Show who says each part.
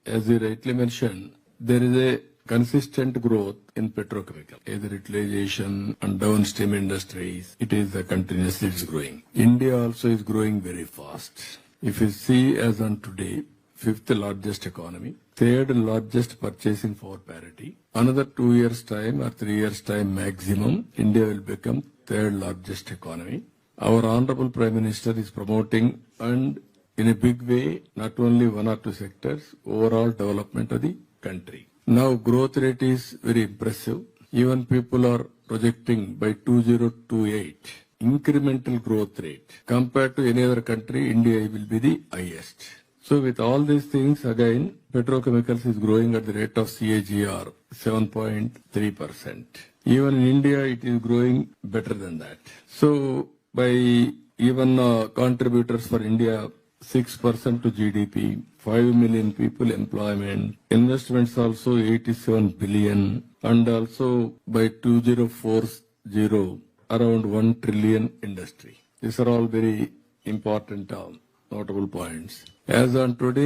Speaker 1: as you rightly mentioned, there is a consistent growth in petrochemical, either utilization and downstream industries. It is continuously growing. India also is growing very fast. If you see as on today, fifth largest economy, third largest purchasing power parity. Another 2 years time or 3 years time maximum, India will become third largest economy. Our Honorable Prime Minister is promoting and in a big way, not only one or two sectors, overall development of the country. Now growth rate is very impressive. Even people are projecting by 2028, incremental growth rate. Compared to any other country, India will be the highest. So with all these things, again, petrochemicals is growing at the rate of CAGR 7.3%. Even in India, it is growing better than that. So by even contributors for India, 6% to GDP, 5 million people employment, investments also 87 billion, and also by 2040, around 1 trillion industry. These are all very important notable points. As on today,